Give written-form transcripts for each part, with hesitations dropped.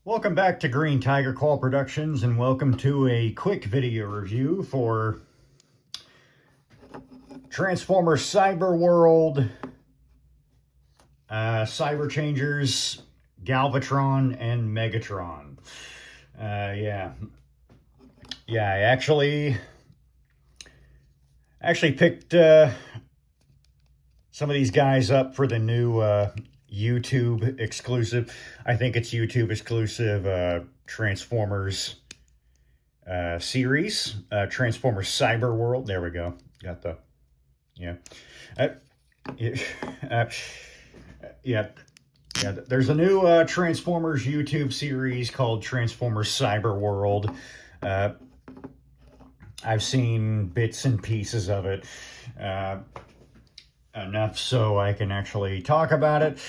Welcome back to Green Tiger Call Productions, and welcome to a quick video review for Transformers Cyberworld, Cyber Changers, Galvatron, and Megatron. I actually picked some of these guys up for the new YouTube exclusive. I think it's YouTube exclusive Transformers series. Transformers Cyberworld. There we go. Got the uh, uh, yeah. There's a new Transformers YouTube series called Transformers Cyberworld. I've seen bits and pieces of it. Enough so I can actually talk about it.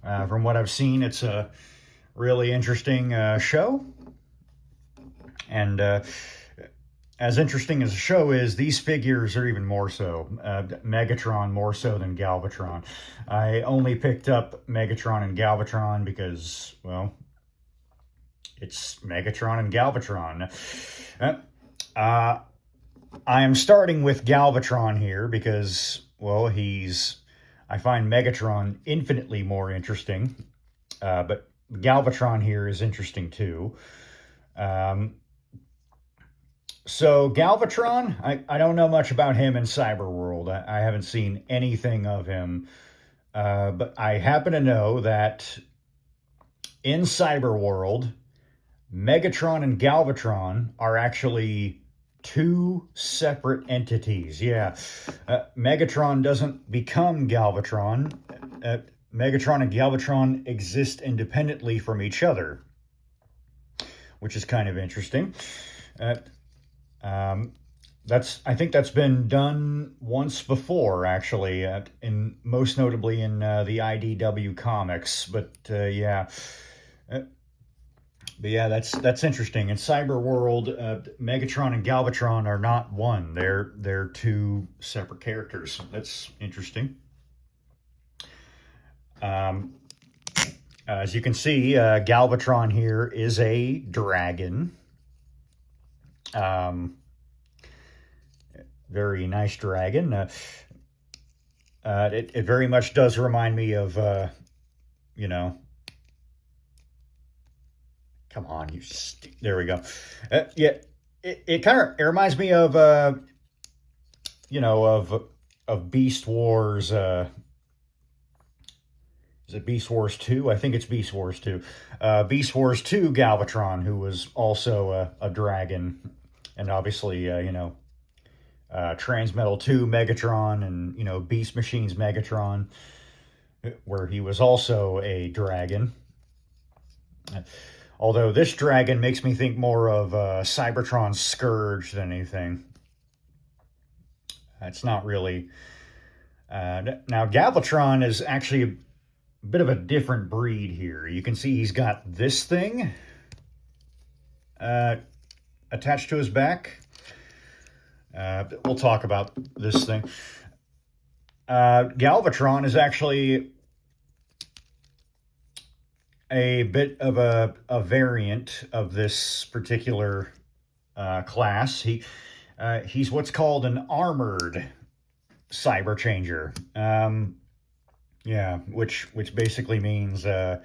From what I've seen, it's a really interesting show. And as interesting as the show is, these figures are even more so. Megatron more so than Galvatron. I only picked up Megatron and Galvatron because, well, it's Megatron and Galvatron. I am starting with Galvatron here because, well, I find Megatron infinitely more interesting. But Galvatron here is interesting too. So Galvatron, I don't know much about him in Cyberworld. I haven't seen anything of him. But I happen to know that in Cyberworld, Megatron and Galvatron are actually two separate entities. Megatron doesn't become Galvatron. Megatron and Galvatron exist independently from each other, which is kind of interesting. I think that's been done once before, actually, most notably in the IDW comics. But that's interesting. In Cyberworld, Megatron and Galvatron are not one. They're two separate characters. That's interesting. As you can see, Galvatron here is a dragon. Very nice dragon. It very much does remind me of, come on, there we go. It kind of reminds me of, of Beast Wars. Is it Beast Wars 2? I think it's Beast Wars 2. Beast Wars 2 Galvatron, who was also a dragon. And obviously, Transmetal 2 Megatron and, Beast Machines Megatron, where he was also a dragon. Although this dragon makes me think more of Cybertron's Scourge than anything. It's not really... now, Galvatron is actually a bit of a different breed here. You can see he's got this thing attached to his back. We'll talk about this thing. Galvatron is actually a bit of a variant of this particular class. He's what's called an armored cyber changer. Which basically means I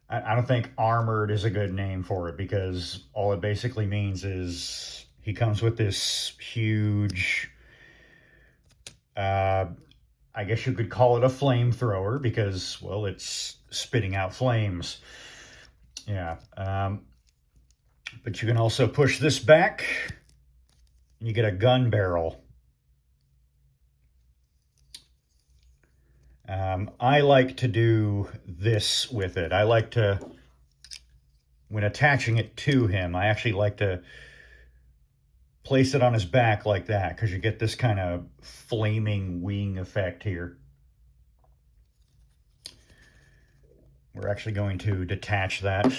don't think armored is a good name for it, because all it basically means is he comes with this huge, I guess you could call it a flamethrower, because, well, it's spitting out flames. But you can also push this back and you get a gun barrel. I like to do this with it. I like to, when attaching it to him, I actually like to place it on his back like that, because you get this kind of flaming wing effect here. We're actually going to detach that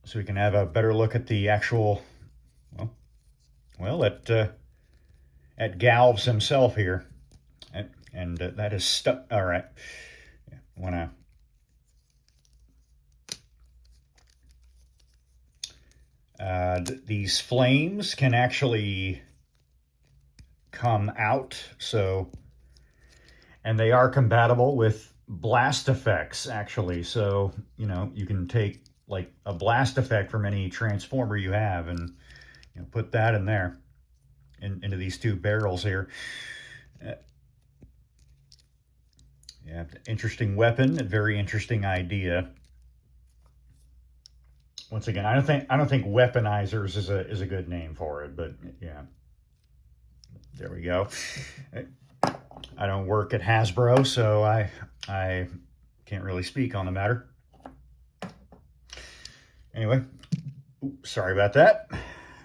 so we can have a better look at the actual, at Galv's himself here. And that is stuck. All right. Want to... these flames can actually come out, so, and they are compatible with blast effects, actually. So, you know, you can take like a blast effect from any transformer you have and, you know, put that in there, into these two barrels here. Yeah, interesting weapon, a very interesting idea. Once again, I don't think weaponizers is a good name for it, but yeah. There we go. I don't work at Hasbro, so I can't really speak on the matter. Anyway, sorry about that.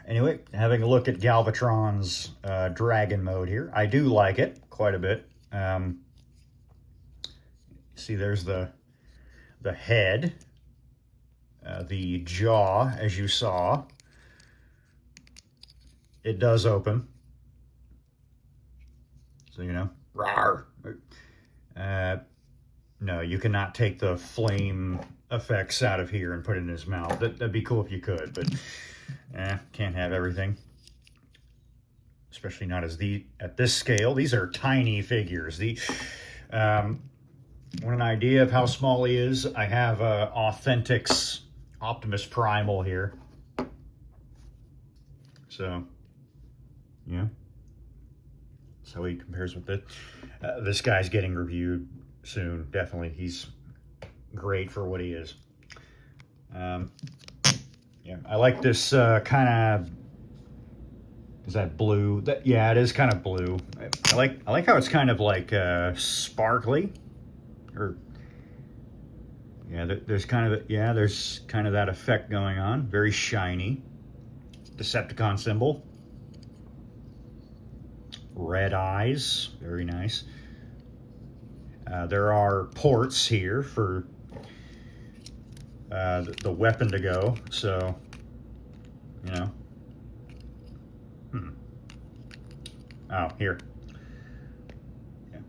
Anyway, having a look at Galvatron's Dragon mode here. I do like it quite a bit. See, there's the head, the jaw, as you saw. It does open. So, you know, rawr. No, you cannot take the flame effects out of here and put it in his mouth. That'd be cool if you could, but can't have everything. Especially not at this scale. These are tiny figures. Want an idea of how small he is? I have Authentics Optimus Primal here. So, yeah. So he compares with it. This guy's getting reviewed soon, definitely. He's great for what he is. Yeah, I like this kind of... Is that blue? Yeah, it is kind of blue. I like how it's kind of like sparkly. Or yeah, there's kind of that effect going on. Very shiny. Decepticon symbol. Red eyes, very nice. There are ports here for the weapon to go, so, you know. Oh, here. Yeah.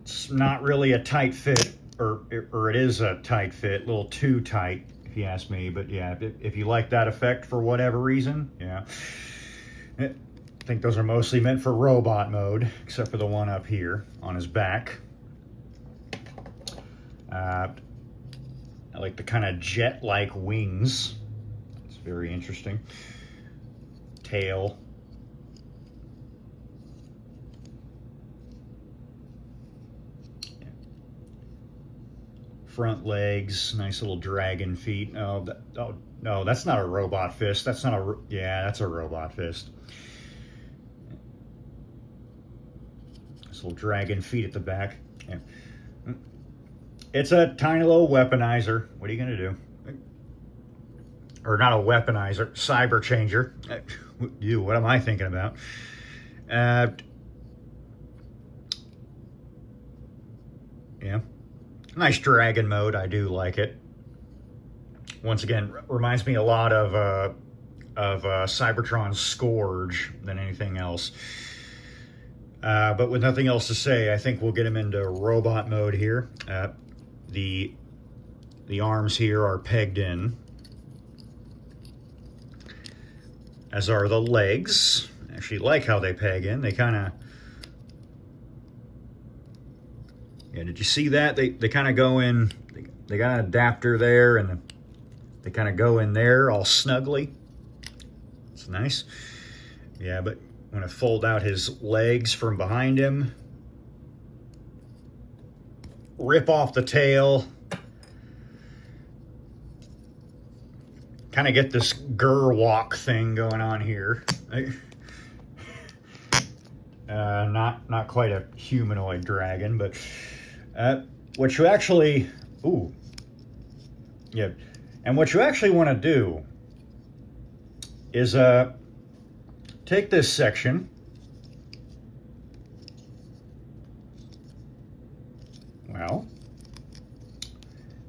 It's not really a tight fit, or it is a tight fit, a little too tight, if you ask me, but yeah, if you like that effect for whatever reason, yeah. I think those are mostly meant for robot mode, except for the one up here on his back. I like the kind of jet-like wings. It's very interesting. Tail. Front legs, nice little dragon feet. Oh no, that's not a robot fist. That's not a... Yeah, that's a robot fist. This little dragon feet at the back. Yeah. It's a tiny little weaponizer. What are you going to do? Or not a weaponizer, cyber changer. What am I thinking about? Yeah. Nice dragon mode. I do like it. Once again, reminds me a lot of Cybertron's Scourge than anything else. But with nothing else to say, I think we'll get him into robot mode here. The arms here are pegged in, as are the legs. I actually like how they peg in. They kind of... Yeah, did you see that? They kind of go in... They got an adapter there, and they kind of go in there all snugly. It's nice. Yeah, but I'm going to fold out his legs from behind him. Rip off the tail. Kind of get this Gerwalk thing going on here. Not quite a humanoid dragon, but what you actually... Ooh. Yeah. And what you actually want to do is take this section. Well,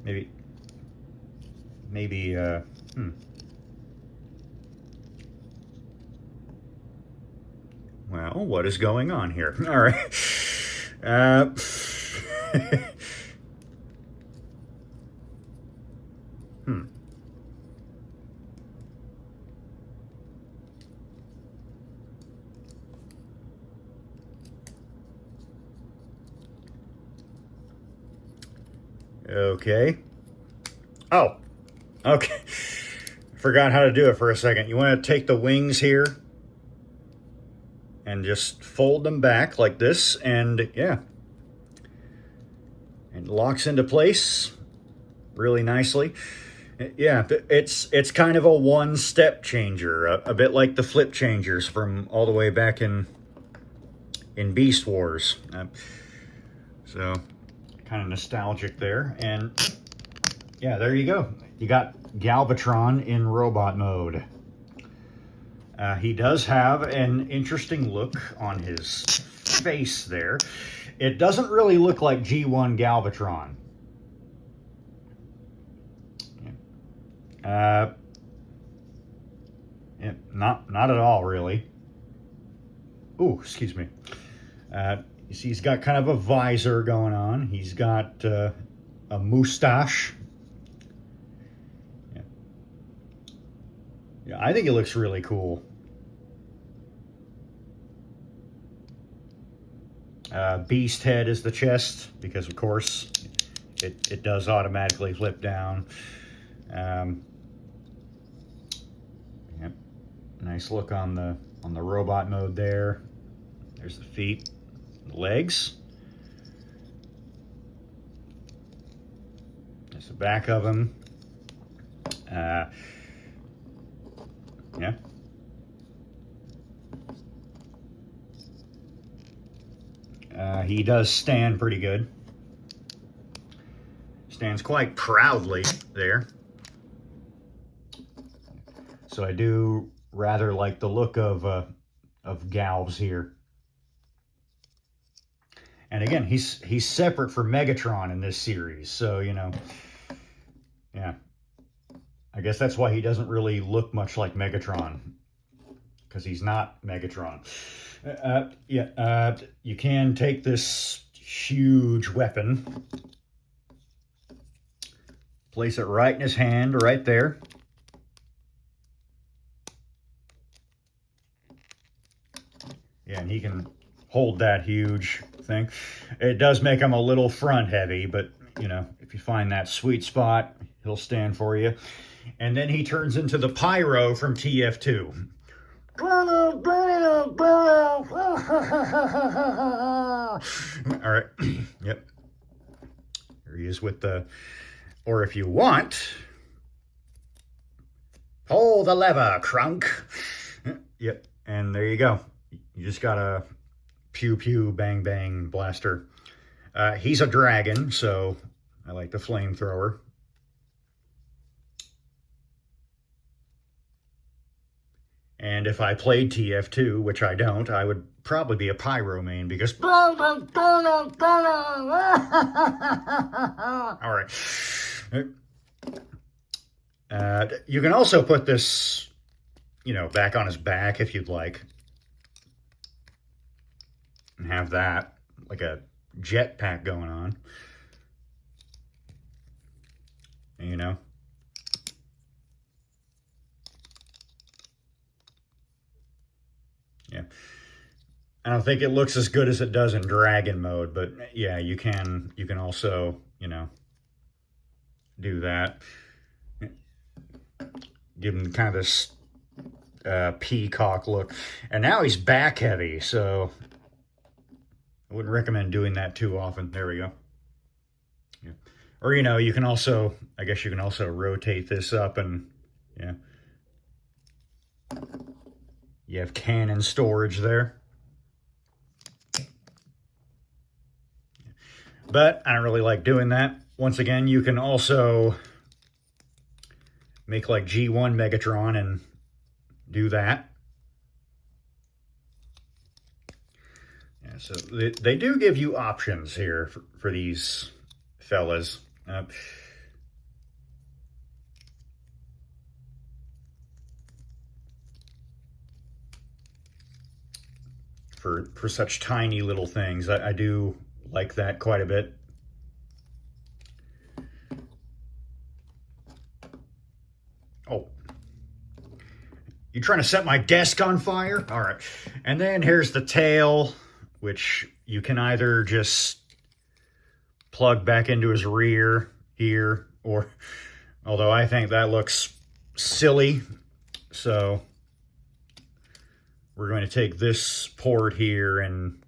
maybe, Well, know what is going on here. All right. Uh, hmm. Okay. Oh, okay. Forgot how to do it for a second. You want to take the wings here and just fold them back like this, and yeah. And locks into place really nicely. Yeah, it's kind of a one-step changer, a bit like the flip changers from all the way back in Beast Wars. So kind of nostalgic there, and yeah, there you go. You got Galvatron in robot mode. He does have an interesting look on his face there. It doesn't really look like G1 Galvatron. Yeah, not at all, really. Ooh, excuse me. You see, he's got kind of a visor going on. He's got a mustache. Yeah, I think it looks really cool. Beast head is the chest, because of course it does automatically flip down. Yep. Nice look on the robot mode there. There's the feet, the legs. There's the back of him. Yeah. He does stand pretty good. Stands quite proudly there. So I do rather like the look of Galv's here. And again, he's separate from Megatron in this series, so you know, yeah. I guess that's why he doesn't really look much like Megatron, because he's not Megatron. You can take this huge weapon, place it right in his hand, right there. Yeah, and he can hold that huge thing. It does make him a little front heavy, but you know, if you find that sweet spot, he'll stand for you. And then he turns into the Pyro from TF2. All right. Yep. Here he is with the, or if you want, pull the lever, Crunk. Yep. And there you go. You just got a pew pew bang bang blaster. He's a dragon, so I like the flamethrower. And if I played TF2, which I don't, I would probably be a Pyro main because... All right. You can also put this, you know, back on his back if you'd like. And have that, like a jetpack going on. You know? Yeah. I don't think it looks as good as it does in dragon mode, but yeah, you can also, you know, do that. Give him kind of this peacock look. And now he's back heavy, so I wouldn't recommend doing that too often. There we go. Yeah. Or, you know, you can also, I guess you can also rotate this up and, yeah. You have cannon storage there. But I don't really like doing that. Once again, you can also make like G1 Megatron and do that. Yeah, so they do give you options here for these fellas. for such tiny little things. I do like that quite a bit. Oh, you trying to set my desk on fire? All right. And then here's the tail, which you can either just plug back into his rear here, or, although I think that looks silly, so we're going to take this port here and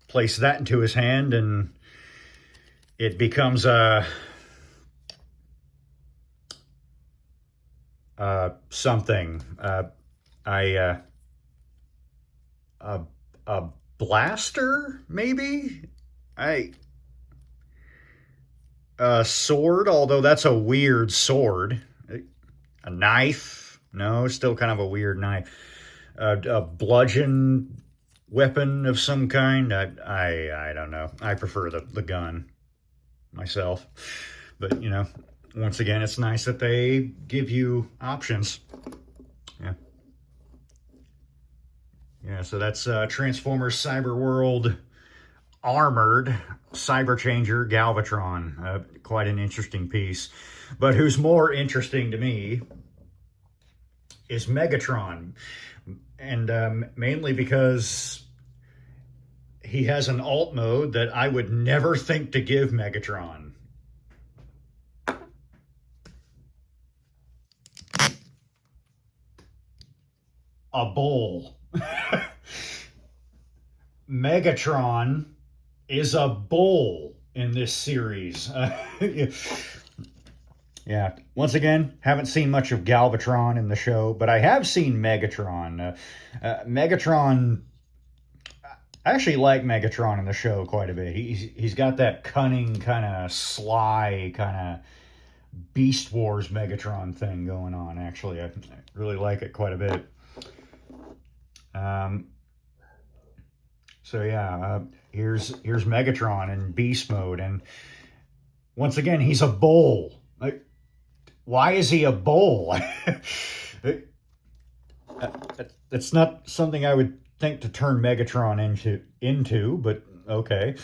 place that into his hand, and it becomes something. A blaster, maybe? A sword, although that's a weird sword. A knife? No, still kind of a weird knife. A bludgeon weapon of some kind? I don't know. I prefer the gun myself. But, you know, once again, it's nice that they give you options. Yeah. Yeah, so that's Transformers Cyberworld Armored Cyber Changer Galvatron. Quite an interesting piece. But who's more interesting to me is Megatron. And mainly because he has an alt mode that I would never think to give Megatron. A bull. Megatron is a bull in this series. Yeah, once again, haven't seen much of Galvatron in the show, but I have seen Megatron. Megatron, I actually like Megatron in the show quite a bit. He's got that cunning, kind of sly, kind of Beast Wars Megatron thing going on, actually. I really like it quite a bit. So yeah, here's Megatron in beast mode, and once again, he's a bull. Like, why is he a bull? That's not something I would think to turn Megatron into, but okay.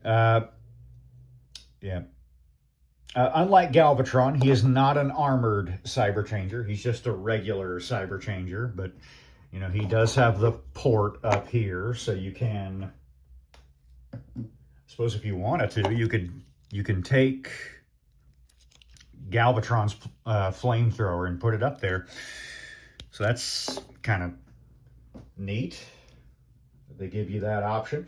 Yeah. Unlike Galvatron, he is not an armored cyber changer. He's just a regular cyber changer, but you know, he does have the port up here, so you can, I suppose if you wanted to, you can take Galvatron's flamethrower and put it up there. So that's kind of neat. They give you that option.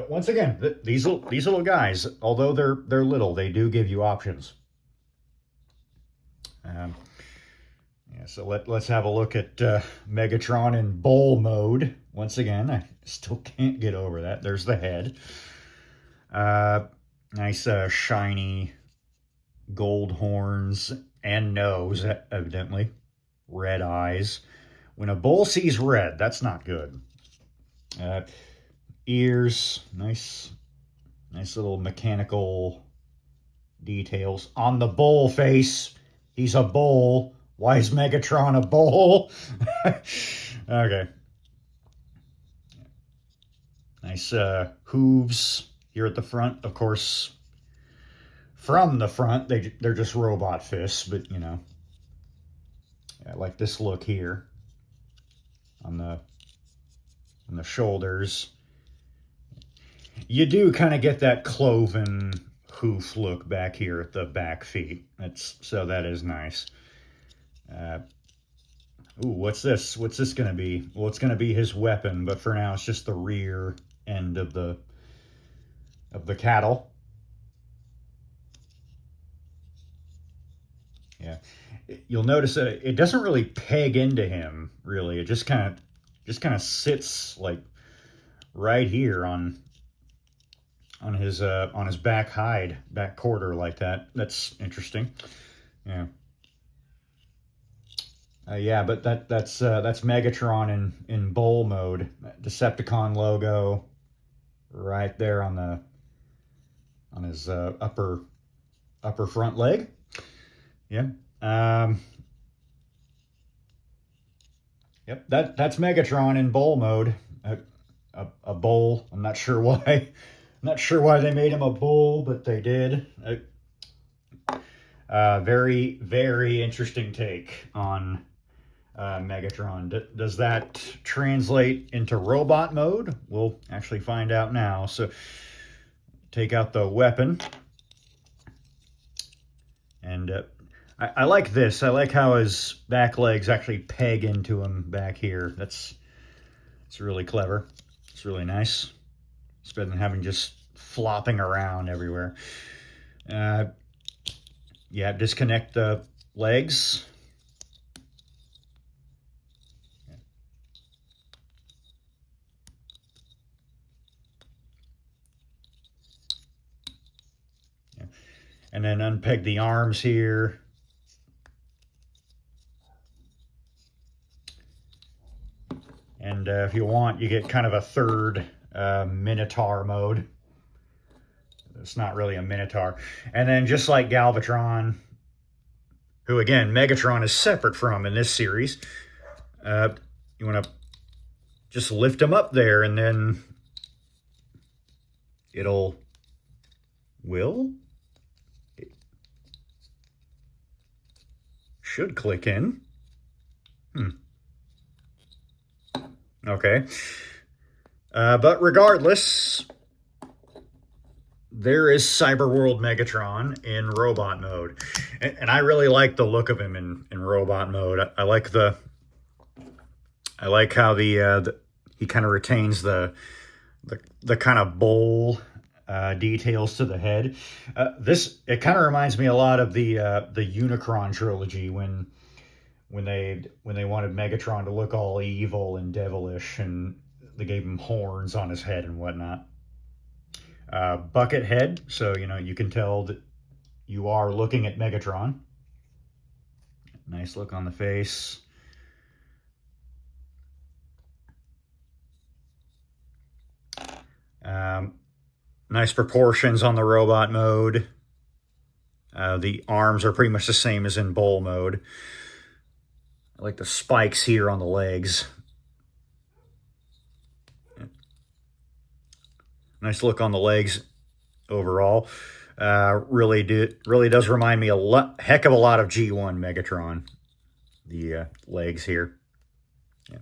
Once again, these little guys, although they're little, they do give you options. Yeah, so let's have a look at Megatron in bull mode. Once again, I still can't get over that. There's the head. Nice shiny gold horns and nose, evidently. Red eyes. When a bull sees red, that's not good. Ears, nice little mechanical details. On the bull face, he's a bull. Why is Megatron a bull? Okay. Nice hooves here at the front. Of course, from the front, they're just robot fists, but you know, I like this look here on the shoulders. You do kind of get that cloven hoof look back here at the back feet. That is nice. Ooh, what's this? What's this going to be? Well, it's going to be his weapon, but for now it's just the rear end of the cattle. Yeah, you'll notice that it doesn't really peg into him. Really, it just kind of sits like right here on his back quarter like that. That's interesting. Yeah. Yeah, but that's Megatron in bull mode. Decepticon logo right there on his upper front leg. Yeah. Yep, that's Megatron in bowl mode. A bowl. I'm not sure why. I'm not sure why they made him a bull, but they did. Very, very interesting take on Megatron. Does that translate into robot mode? We'll actually find out now. So take out the weapon. And I like this. I like how his back legs actually peg into him back here. It's really clever. It's really nice. It's better than having just flopping around everywhere. Yeah, disconnect the legs. Yeah. And then unpeg the arms here. And if you want, you get kind of a third Minotaur mode. It's not really a Minotaur. And then just like Galvatron, who again, Megatron is separate from in this series, you want to just lift him up there and then it should click in. Okay. But regardless, there is Cyberworld Megatron in robot mode. And I really like the look of him in robot mode. I like how he kind of retains the kind of bowl details to the head. It kind of reminds me a lot of the Unicron trilogy when they wanted Megatron to look all evil and devilish, and they gave him horns on his head and whatnot. Bucket head, so you can tell that you are looking at Megatron. Nice look on the face. Nice proportions on the robot mode. The arms are pretty much the same as in bowl mode. I like the spikes here on the legs. Nice look on the legs overall. Really does remind me heck of a lot of G1 Megatron. The legs here. Yeah.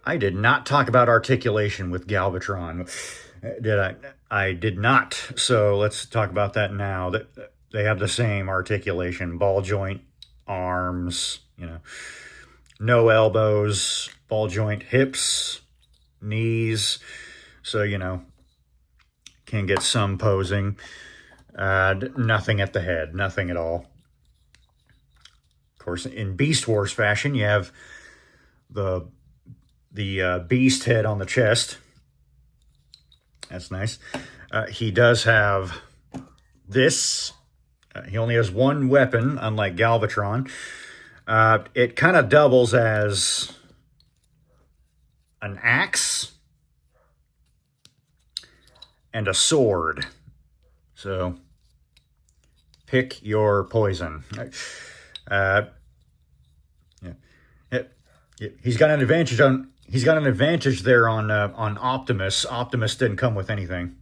I did not talk about articulation with Galvatron, did I? I did not. So let's talk about that now. They have the same articulation: ball joint arms. No elbows, ball joint hips, knees. So can get some posing. Nothing at the head, nothing at all. Of course, in Beast Wars fashion, you have the beast head on the chest. That's nice. He does have this. He only has one weapon, unlike Galvatron. It kind of doubles as an axe and a sword. So pick your poison. Yeah. He's got an advantage there on Optimus. Optimus didn't come with anything.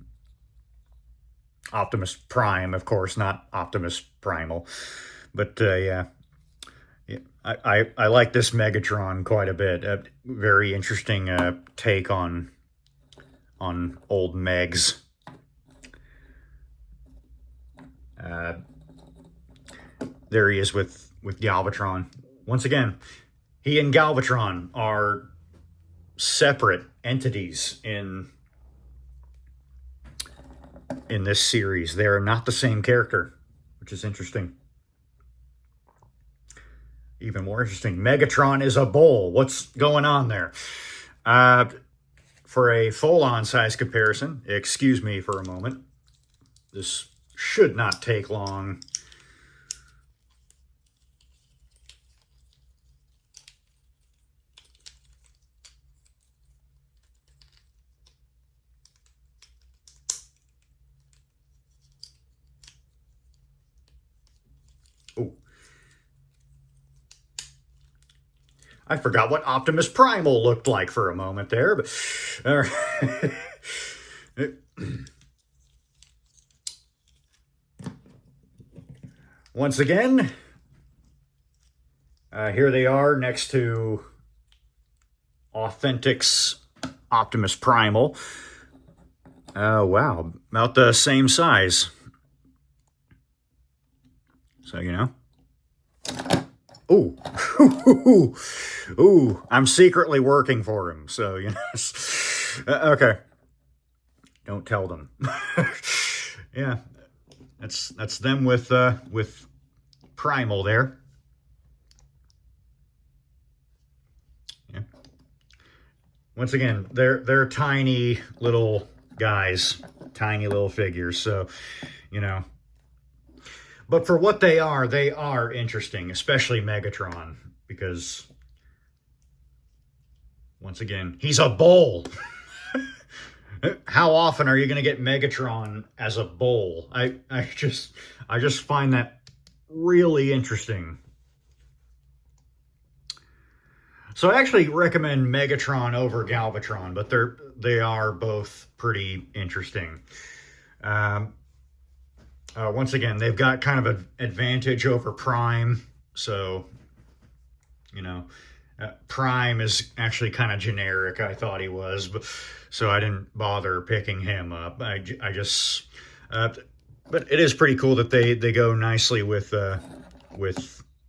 Optimus Prime, of course, not Optimus Primal. But yeah, I like this Megatron quite a bit. Very interesting take on old Megs. There he is with Galvatron. Once again, he and Galvatron are separate entities in this series. They are not the same character, which is interesting. Even more interesting, Megatron is a bull. What's going on there? For a full-on size comparison, excuse me for a moment. This should not take long. Oh. I forgot what Optimus Primal looked like for a moment there, but once again, here they are next to Authentics Optimus Primal. Oh, wow. About the same size. So, you know. Ooh. Ooh. I'm secretly working for him. So, you know. Okay. Don't tell them. Yeah. That's them with Primal there. Yeah. Once again, they're tiny little guys, tiny little figures, so, you know. But for what they are interesting, especially Megatron, because, once again, he's a bull. How often are you going to get Megatron as a bull? I just find that really interesting. So I actually recommend Megatron over Galvatron, but they are both pretty interesting. Once again, they've got kind of an advantage over Prime, so, you know, Prime is actually kind of generic. I thought he was, but so I didn't bother picking him up. I just, but it is pretty cool that they go nicely with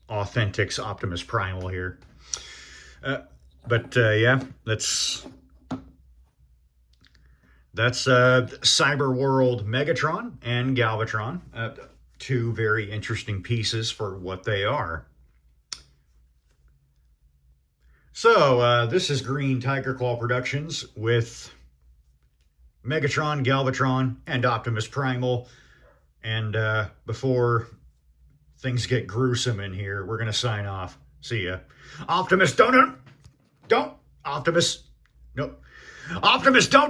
Authentics Optimus Primal here. Yeah, that's Cyberworld Megatron and Galvatron. Two very interesting pieces for what they are. So, this is Green Tiger Claw Productions with Megatron, Galvatron, and Optimus Primal. And before things get gruesome in here, we're going to sign off. See ya. Optimus, don't, Optimus, no. Optimus, don't